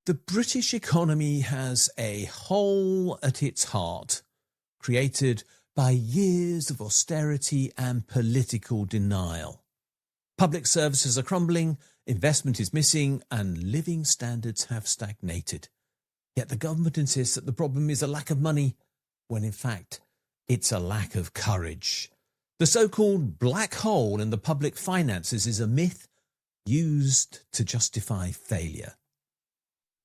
The British economy has a hole at its heart, created by years of austerity and political denial. Public services are crumbling, investment is missing, and living standards have stagnated. Yet the government insists that the problem is a lack of money, when in fact it's a lack of courage. The so-called black hole in the public finances is a myth used to justify failure.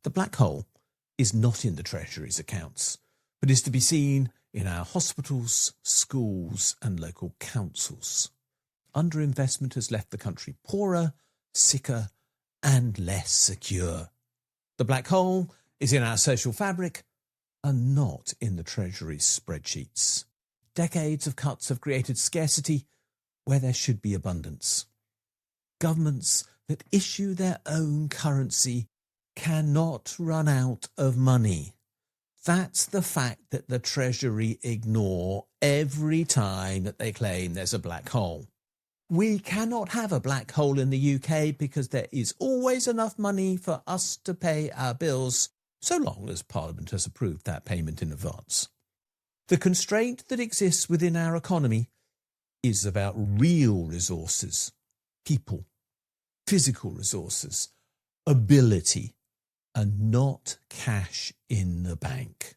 The black hole is not in the Treasury's accounts, but is to be seen in our hospitals, schools and local councils. Underinvestment has left the country poorer, sicker and less secure. The black hole is in our social fabric and not in the Treasury's spreadsheets. Decades of cuts have created scarcity where there should be abundance. Governments that issue their own currency cannot run out of money. That's the fact that the Treasury ignore every time that they claim there's a black hole. We cannot have a black hole in the UK because there is always enough money for us to pay our bills, so long as Parliament has approved that payment in advance. The constraint that exists within our economy is about real resources, people, physical resources, ability, and not cash in the bank.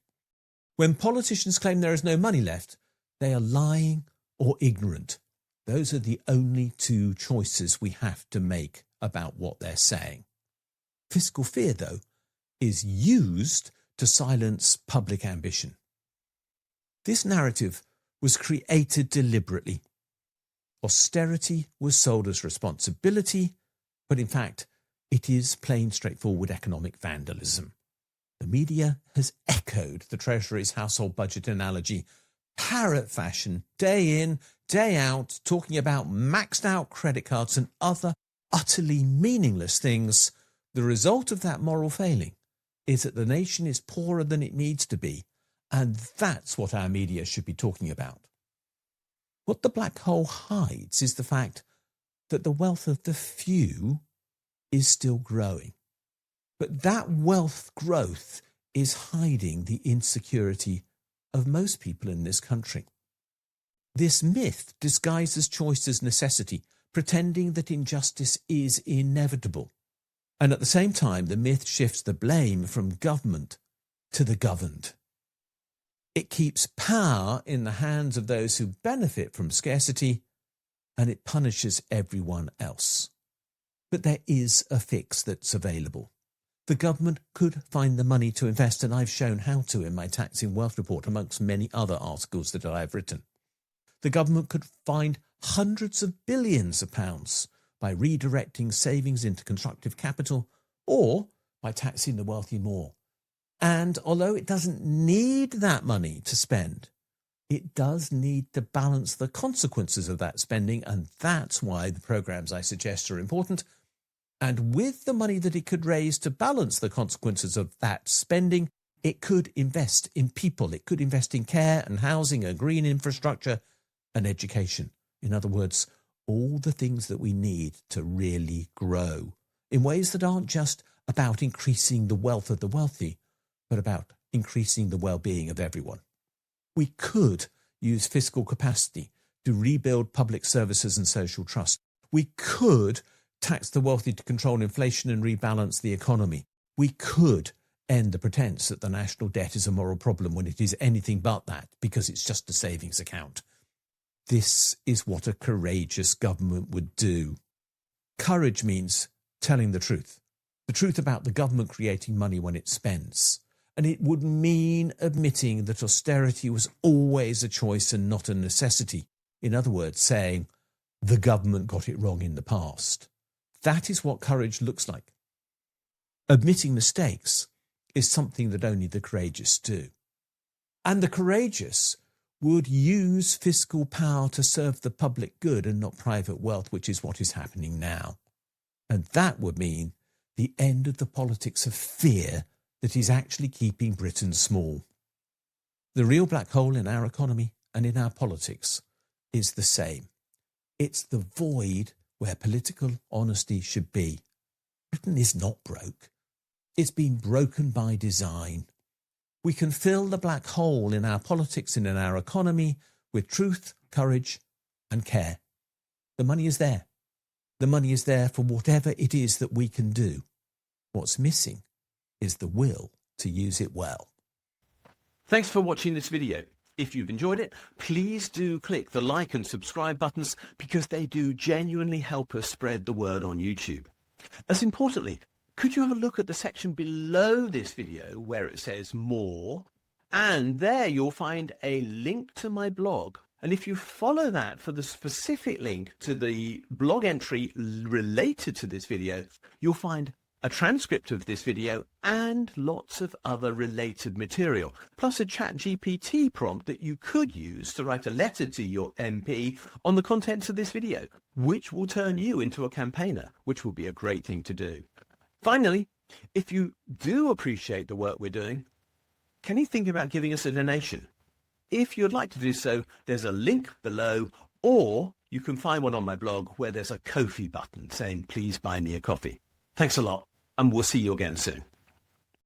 When politicians claim there is no money left, they are lying or ignorant. Those are the only two choices we have to make about what they're saying. Fiscal fear, though, is used to silence public ambition. This narrative was created deliberately. Austerity was sold as responsibility, but in fact, it is plain straightforward economic vandalism. The media has echoed the Treasury's household budget analogy, parrot fashion, day in, day out, talking about maxed out credit cards and other utterly meaningless things. The result of that moral failing is that the nation is poorer than it needs to be, and that's what our media should be talking about. What the black hole hides is the fact that the wealth of the few is still growing. But that wealth growth is hiding the insecurity of most people in this country. This myth disguises choice as necessity, pretending that injustice is inevitable. And at the same time, the myth shifts the blame from government to the governed. It keeps power in the hands of those who benefit from scarcity, and it punishes everyone else. But there is a fix that's available. The government could find the money to invest, and I've shown how to in my Taxing Wealth report, amongst many other articles that I have written. The government could find hundreds of billions of pounds by redirecting savings into constructive capital, or by taxing the wealthy more. And although it doesn't need that money to spend, it does need to balance the consequences of that spending, and that's why the programmes I suggest are important. And with the money that it could raise to balance the consequences of that spending, it could invest in people. It could invest in care and housing and green infrastructure and education. In other words, all the things that we need to really grow in ways that aren't just about increasing the wealth of the wealthy, but about increasing the well-being of everyone. We could use fiscal capacity to rebuild public services and social trust. We could tax the wealthy to control inflation and rebalance the economy. We could end the pretense that the national debt is a moral problem when it is anything but that, because it's just a savings account. This is what a courageous government would do. Courage means telling the truth about the government creating money when it spends. And it would mean admitting that austerity was always a choice and not a necessity. In other words, saying the government got it wrong in the past. That is what courage looks like. Admitting mistakes is something that only the courageous do. And the courageous would use fiscal power to serve the public good and not private wealth, which is what is happening now. And that would mean the end of the politics of fear that is actually keeping Britain small. The real black hole in our economy and in our politics is the same. It's the void where political honesty should be. Britain is not broke. It's been broken by design. We can fill the black hole in our politics and in our economy with truth, courage, and care. The money is there. The money is there for whatever it is that we can do. What's missing is the will to use it well. Thanks for watching this video. If you've enjoyed it, please do click the like and subscribe buttons because they do genuinely help us spread the word on YouTube. As importantly, could you have a look at the section below this video where it says more, and there you'll find a link to my blog. And if you follow that for the specific link to the blog entry related to this video, you'll find a transcript of this video and lots of other related material, plus a ChatGPT prompt that you could use to write a letter to your MP on the contents of this video, which will turn you into a campaigner, which will be a great thing to do. Finally, if you do appreciate the work we're doing, can you think about giving us a donation? If you'd like to do so, there's a link below, or you can find one on my blog where there's a Ko-fi button saying, please buy me a coffee. Thanks a lot, and we'll see you again soon.